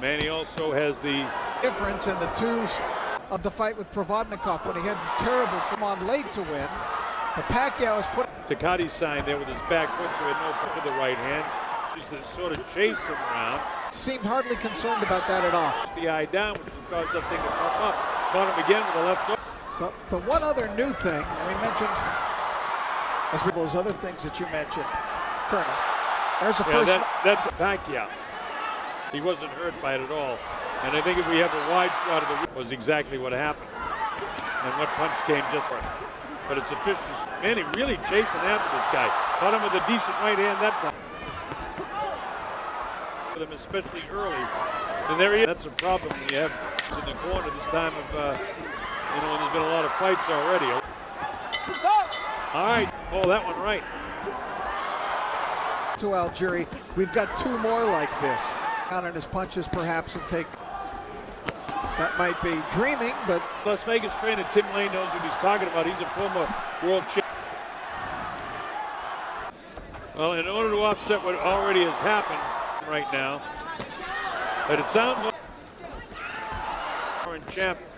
Manny also has the difference in the twos of the fight with Provodnikov when he had terrible from on late to win. But Pacquiao has put Takati sign there with his back foot, so he had no foot with the right hand. Just to sort of chase him around. Seemed hardly concerned about that at all. The eye down, which would cause that thing to pop up. Caught him again with the left hook. The one other new thing we mentioned, as with those other things that you mentioned, Colonel. There's a first. That's Pacquiao. He wasn't hurt by it at all. And I think if we have a wide shot of the was exactly what happened. And what punch came just for it. But it's official. Manny really chasing after this guy. Caught him with a decent right hand that time. With him especially early. And there he is. That's a problem when you have in the corner this time of, when there's been a lot of fights already. All right, oh, that one right. To aljere, we've got two more like this. Out on his punches perhaps and take. That might be dreaming, but Las Vegas trainer Tim Lane knows what he's talking about. He's a former world champion. Well, in order to offset what already has happened right now, but it sounds like foreign champion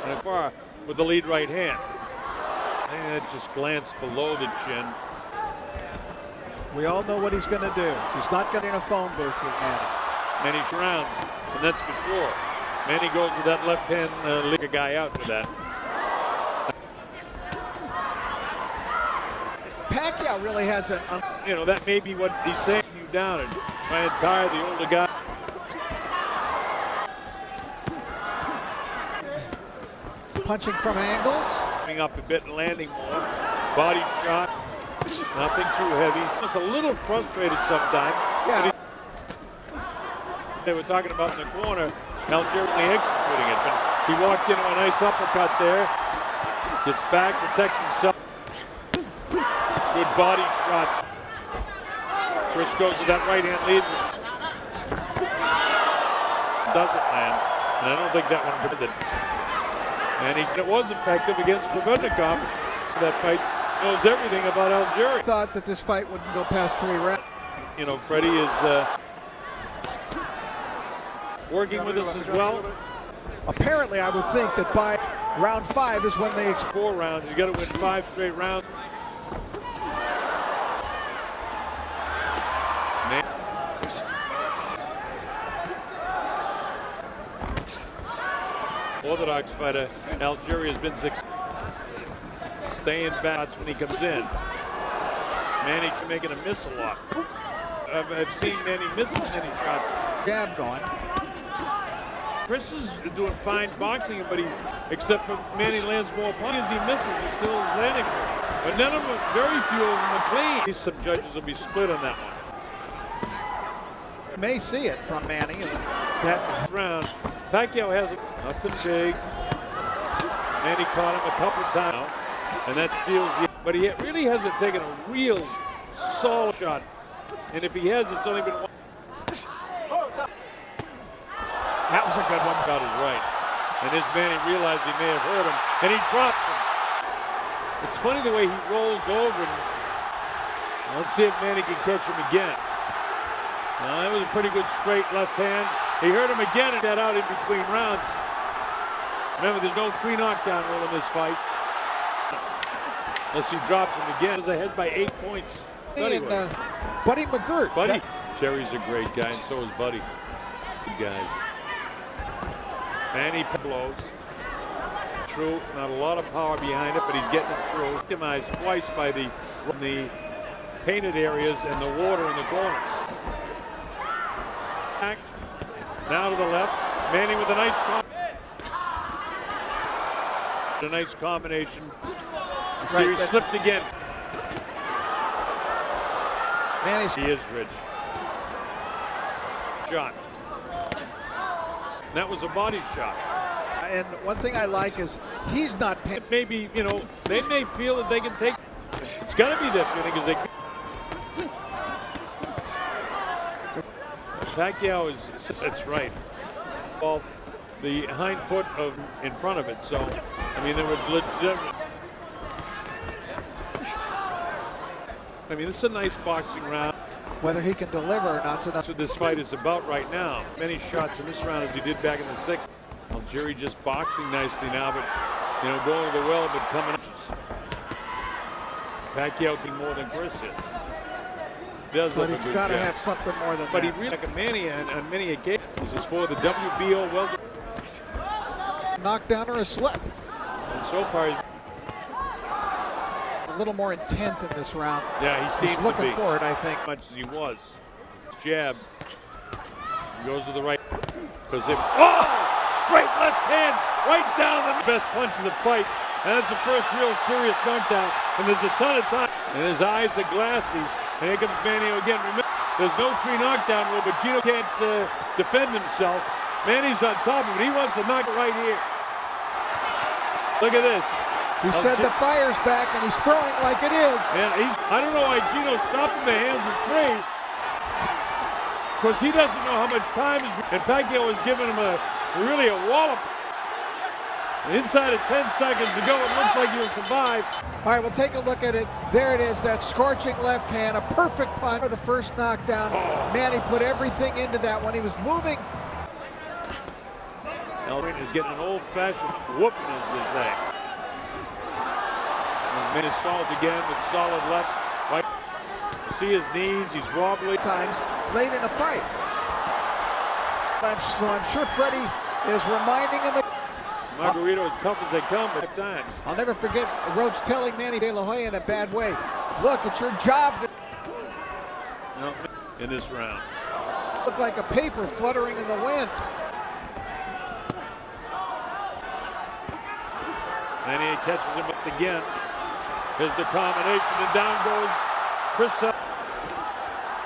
and far with the lead right hand. I think that just glanced below the chin. We all know what he's going to do. He's not getting a phone booth with Manny. Many rounds, and that's before. Manny goes with that left hand, lick a guy out with that. Pacquiao really has an. That may be what he's saying you down and try and tire the older guy. Punching from angles. Coming up a bit and landing more. Body shot. Nothing too heavy. Just a little frustrated sometimes. Yeah. They were talking about in the corner, aljere executing it, but he walked into a nice uppercut there. Gets back, protects himself. Good body shot. Chris goes with that right hand lead. Doesn't land, and I don't think that one did. And it was effective against Provodnikov. So that fight knows everything about aljere. Thought that this fight wouldn't go past 3 rounds. Freddie is working with us as well. Apparently, I would think that by round 5 is when they 4 rounds. You got to win 5 straight rounds. Orthodox fighter aljere has been staying back when he comes in. Manny making a miss a lot. I've seen Manny miss many shots. Jab going. Chris is doing fine boxing, but except for Manny lands more punches, he misses. He still is landing. But none of them, very few of them are clean. Some judges will be split on that one. You may see it from Manny. That round. Pacquiao has nothing big. Manny caught him a couple times, and that steals the. But he really hasn't taken a real solid shot. And if he has, it's only been one. That was a good one. Got his right. And his Manny realized he may have hurt him, and he drops him. It's funny the way he rolls over. And let's see if Manny can catch him again. That was a pretty good straight left hand. He hurt him again and got out in between rounds. Remember, there's no 3 knockdown rule in this fight. Unless he drops him again. He's ahead by 8 points. And, Buddy McGirt. Buddy. Jerry's a great guy, and so is Buddy. Good guys. Manny blows. True, not a lot of power behind it, but he's getting it through. Victimized twice by the painted areas and the water in the corners. Back. Now to the left. Manny with a nice combination. Right, he slipped again. Manny's. He is rich. Shot. That was a body shot. And one thing I like is he's not. Maybe, they may feel that they can take. It's got to be that feeling because they. Pacquiao is. That's right. Well, the hind foot in front of it. So, there was legit. This is a nice boxing round. Whether he can deliver or not. That's what this fight is about right now. Many shots in this round as he did back in the 6th. Aljere just boxing nicely now, but going to the well, but coming up. Pacquiao can more than Chris is. But he's got to have something more than that. But he really, like a Manny on many occasions, this is for the WBO welter. Knockdown or a slip. And so far, he's a little more intent in this round. Yeah, he seems looking to be. for it, I think. As much as he was. Jab. He goes to the right. Goes in. Oh! Straight left hand, right down the best punch of the fight. And that's the first real serious knockdown. And there's a ton of time. And his eyes are glassy. And here comes Manny again. Remember, there's no free knockdown rule, but Gino can't defend himself. Manny's on top of it. He wants to knock it right here. Look at this. He said the fire's back, and he's throwing like it is. Yeah, I don't know why Gino stopped him. The hands are free. Because he doesn't know how much time is. And Pacquiao was giving him really a wallop. Inside of 10 seconds to go, it looks like he'll survive. All right, we'll take a look at it. There it is, that scorching left hand, a perfect punch for the first knockdown. Oh. Manny put everything into that one. He was moving. Elrin is getting an old-fashioned whooping, as they say. And Manny solid again with solid left. Right. See his knees, he's wobbly. Times late in a fight. I'm sure Freddie is reminding him. Margarito as tough as they come, but at times. I'll never forget Roach telling Manny De La Hoya in a bad way, look, it's your job to No, in this round. look like a paper fluttering in the wind. And he catches him up again. Here's the combination, and down goes Chris.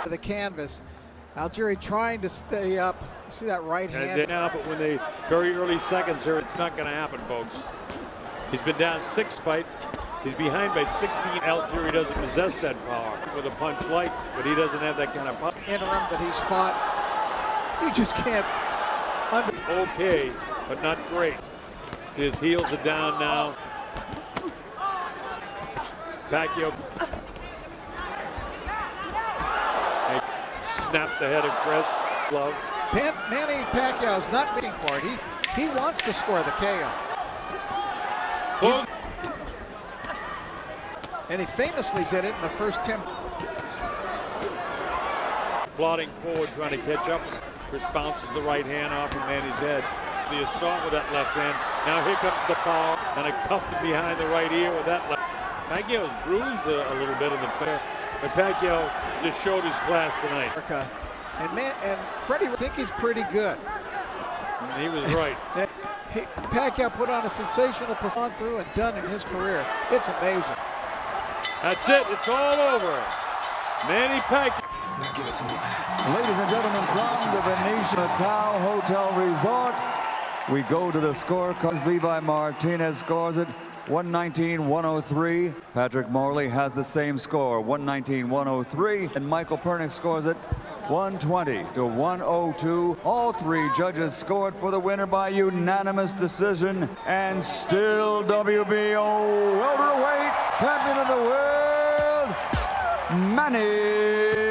To the canvas. Aljere trying to stay up. See that right hand? Now, but when they very early seconds here, it's not going to happen, folks. He's been down 6 fights. He's behind by 16. Aljere doesn't possess that power with a punch light, but he doesn't have that kind of power. Interim that he's fought. You just can't. Okay, but not great. His heels are down now. Pacquiao snapped the head of Chris. Glove. Manny Pacquiao's not waiting for it. He wants to score the KO. Oh. And he famously did it in the first 10. Plodding forward, trying to catch up. Chris bounces the right hand off of Manny's head. The assault with that left hand. Now here comes the power, and a cuff behind the right ear with that left. Pacquiao's bruised a little bit in the fair, but Pacquiao just showed his class tonight. And Freddie, I think he's pretty good. And he was right. Pacquiao put on a sensational performance through and done in his career. It's amazing. That's it. It's all over. Manny Pacquiao. Ladies and gentlemen, from the Venetian Macau Hotel Resort, we go to the scorecards. Levi Martinez scores it 119-103. Patrick Morley has the same score, 119-103. And Michael Pernick scores it 120-102. All 3 judges scored for the winner by unanimous decision. And still WBO welterweight champion of the world, Manny